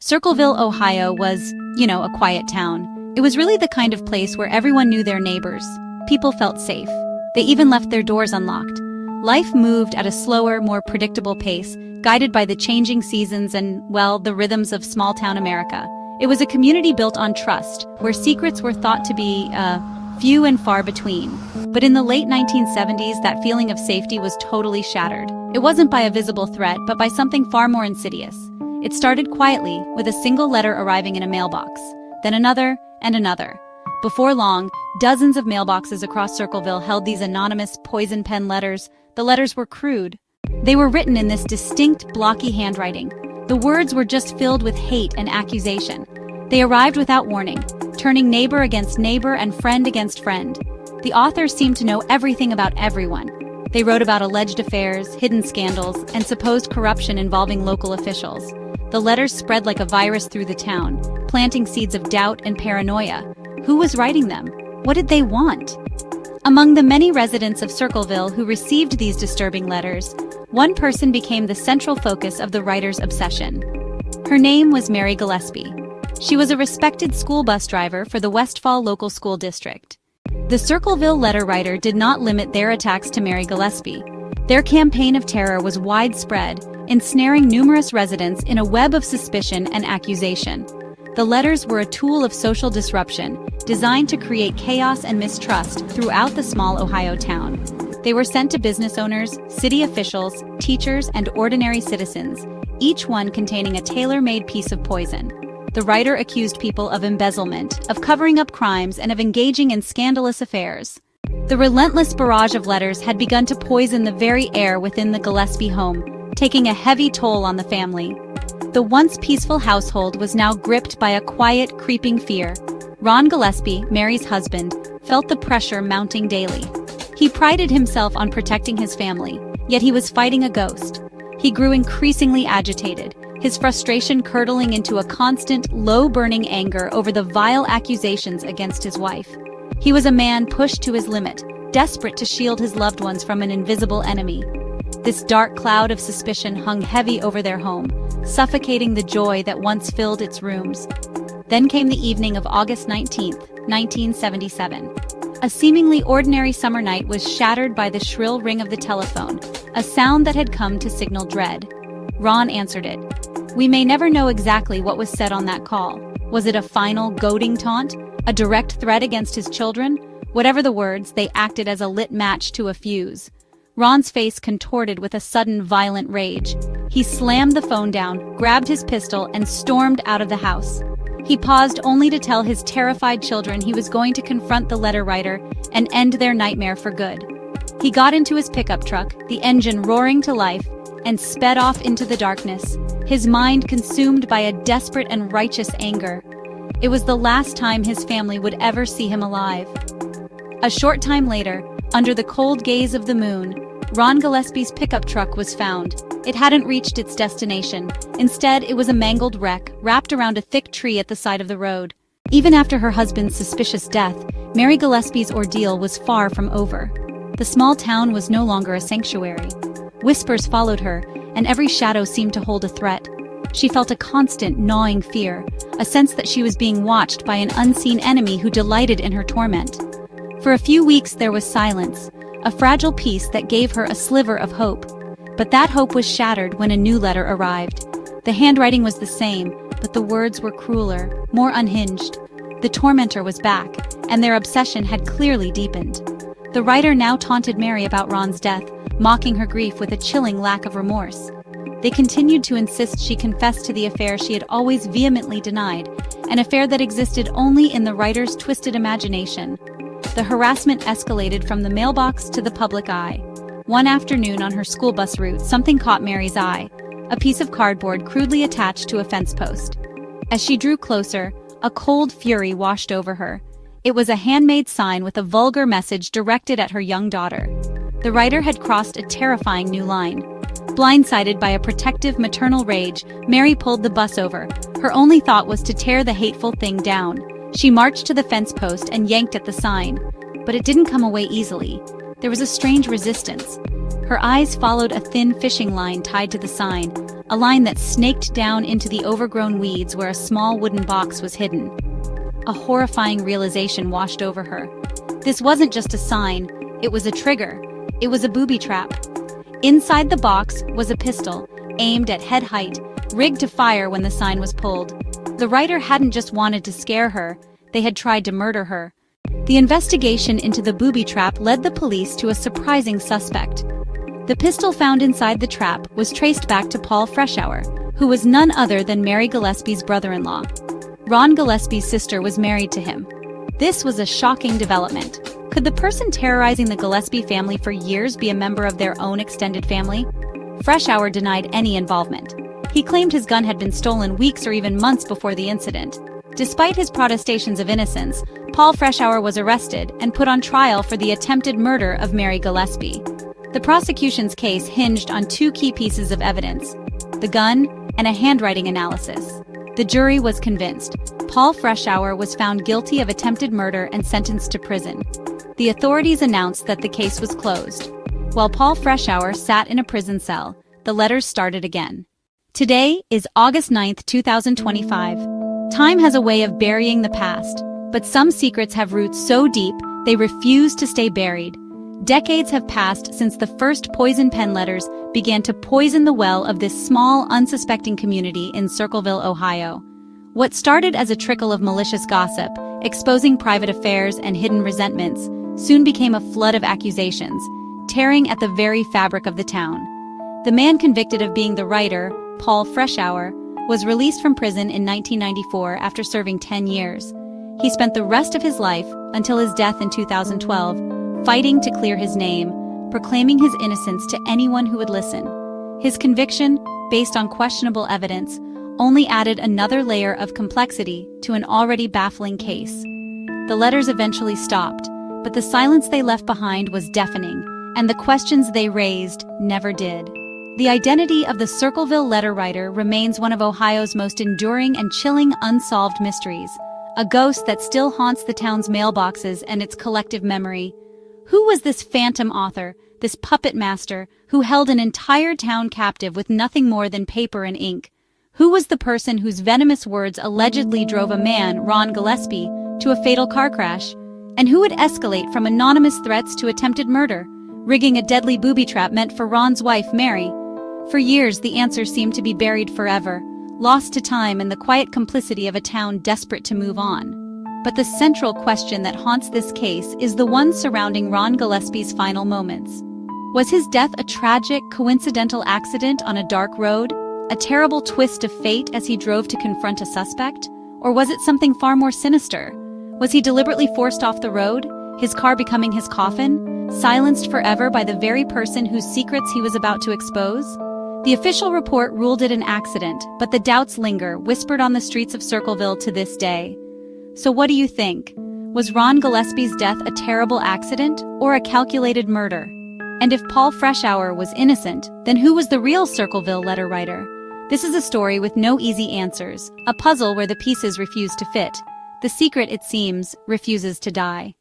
Circleville, Ohio was, a quiet town. It was really the kind of place where everyone knew their neighbors. People felt safe. They even left their doors unlocked. Life moved at a slower, more predictable pace, guided by the changing seasons and, the rhythms of small-town America. It was a community built on trust, where secrets were thought to be, few and far between. But in the late 1970s, that feeling of safety was totally shattered. It wasn't by a visible threat, but by something far more insidious. It started quietly, with a single letter arriving in a mailbox, then another and another. Before long, dozens of mailboxes across Circleville held these anonymous poison pen letters. The letters were crude. They were written in this distinct, blocky handwriting. The words were just filled with hate and accusation. They arrived without warning, turning neighbor against neighbor and friend against friend. The authors seemed to know everything about everyone. They wrote about alleged affairs, hidden scandals, and supposed corruption involving local officials. The letters spread like a virus through the town, planting seeds of doubt and paranoia. Who was writing them? What did they want? Among the many residents of Circleville who received these disturbing letters, one person became the central focus of the writer's obsession. Her name was Mary Gillespie. She was a respected school bus driver for the Westfall local school district. The Circleville letter writer did not limit their attacks to Mary Gillespie. Their campaign of terror was widespread, ensnaring numerous residents in a web of suspicion and accusation. The letters were a tool of social disruption, designed to create chaos and mistrust throughout the small Ohio town. They were sent to business owners, city officials, teachers, and ordinary citizens, each one containing a tailor-made piece of poison. The writer accused people of embezzlement, of covering up crimes, and of engaging in scandalous affairs. The relentless barrage of letters had begun to poison the very air within the Gillespie home, taking a heavy toll on the family. The once peaceful household was now gripped by a quiet, creeping fear. Ron Gillespie, Mary's husband, felt the pressure mounting daily. He prided himself on protecting his family, yet he was fighting a ghost. He grew increasingly agitated, his frustration curdling into a constant, low-burning anger over the vile accusations against his wife. He was a man pushed to his limit, desperate to shield his loved ones from an invisible enemy. This dark cloud of suspicion hung heavy over their home, suffocating the joy that once filled its rooms. Then came the evening of August 19, 1977. A seemingly ordinary summer night was shattered by the shrill ring of the telephone, a sound that had come to signal dread. Ron answered it. We may never know exactly what was said on that call. Was it a final, goading taunt? A direct threat against his children? Whatever the words, they acted as a lit match to a fuse. Ron's face contorted with a sudden, violent rage. He slammed the phone down, grabbed his pistol, and stormed out of the house. He paused only to tell his terrified children he was going to confront the letter writer and end their nightmare for good. He got into his pickup truck, the engine roaring to life, and sped off into the darkness, his mind consumed by a desperate and righteous anger. It was the last time his family would ever see him alive. A short time later, under the cold gaze of the moon, Ron Gillespie's pickup truck was found. It hadn't reached its destination. Instead, it was a mangled wreck, wrapped around a thick tree at the side of the road. Even after her husband's suspicious death, Mary Gillespie's ordeal was far from over. The small town was no longer a sanctuary. Whispers followed her, and every shadow seemed to hold a threat. She felt a constant, gnawing fear, a sense that she was being watched by an unseen enemy who delighted in her torment. For a few weeks there was silence, a fragile peace that gave her a sliver of hope. But that hope was shattered when a new letter arrived. The handwriting was the same, but the words were crueler, more unhinged. The tormentor was back, and their obsession had clearly deepened. The writer now taunted Mary about Ron's death, mocking her grief with a chilling lack of remorse. They continued to insist she confess to the affair she had always vehemently denied, an affair that existed only in the writer's twisted imagination. The harassment escalated from the mailbox to the public eye. One afternoon on her school bus route, something caught Mary's eye, a piece of cardboard crudely attached to a fence post. As she drew closer, a cold fury washed over her. It was a handmade sign with a vulgar message directed at her young daughter. The writer had crossed a terrifying new line. Blindsided by a protective maternal rage, Mary pulled the bus over. Her only thought was to tear the hateful thing down. She marched to the fence post and yanked at the sign. But it didn't come away easily. There was a strange resistance. Her eyes followed a thin fishing line tied to the sign, a line that snaked down into the overgrown weeds where a small wooden box was hidden. A horrifying realization washed over her. This wasn't just a sign, it was a trigger. It was a booby trap. Inside the box was a pistol, aimed at head height, rigged to fire when the sign was pulled. The writer hadn't just wanted to scare her, they had tried to murder her. The investigation into the booby trap led the police to a surprising suspect. The pistol found inside the trap was traced back to Paul Freshour, who was none other than Mary Gillespie's brother-in-law. Ron Gillespie's sister was married to him. This was a shocking development. Could the person terrorizing the Gillespie family for years be a member of their own extended family? Freshour denied any involvement. He claimed his gun had been stolen weeks or even months before the incident. Despite his protestations of innocence, Paul Freshour was arrested and put on trial for the attempted murder of Mary Gillespie. The prosecution's case hinged on two key pieces of evidence: the gun and a handwriting analysis. The jury was convinced. Paul Freshour was found guilty of attempted murder and sentenced to prison. The authorities announced that the case was closed. While Paul Freshour sat in a prison cell, the letters started again. Today is August 9, 2025. Time has a way of burying the past, but some secrets have roots so deep they refuse to stay buried. Decades have passed since the first poison pen letters began to poison the well of this small, unsuspecting community in Circleville, Ohio. What started as a trickle of malicious gossip, exposing private affairs and hidden resentments, soon became a flood of accusations, tearing at the very fabric of the town. The man convicted of being the writer, Paul Freshour, was released from prison in 1994 after serving 10 years. He spent the rest of his life, until his death in 2012, fighting to clear his name, proclaiming his innocence to anyone who would listen. His conviction, based on questionable evidence, only added another layer of complexity to an already baffling case. The letters eventually stopped, but the silence they left behind was deafening, and the questions they raised never did. The identity of the Circleville letter writer remains one of Ohio's most enduring and chilling unsolved mysteries, a ghost that still haunts the town's mailboxes and its collective memory. Who was this phantom author, this puppet master, who held an entire town captive with nothing more than paper and ink? Who was the person whose venomous words allegedly drove a man, Ron Gillespie, to a fatal car crash? And who would escalate from anonymous threats to attempted murder, rigging a deadly booby trap meant for Ron's wife, Mary? For years, the answers seemed to be buried forever, lost to time and the quiet complicity of a town desperate to move on. But the central question that haunts this case is the one surrounding Ron Gillespie's final moments. Was his death a tragic, coincidental accident on a dark road? A terrible twist of fate as he drove to confront a suspect? Or was it something far more sinister? Was he deliberately forced off the road, his car becoming his coffin, silenced forever by the very person whose secrets he was about to expose? The official report ruled it an accident, but the doubts linger, whispered on the streets of Circleville to this day. So what do you think? Was Ron Gillespie's death a terrible accident or a calculated murder? And if Paul Freshour was innocent, then who was the real Circleville letter writer? This is a story with no easy answers, a puzzle where the pieces refuse to fit. The secret, it seems, refuses to die.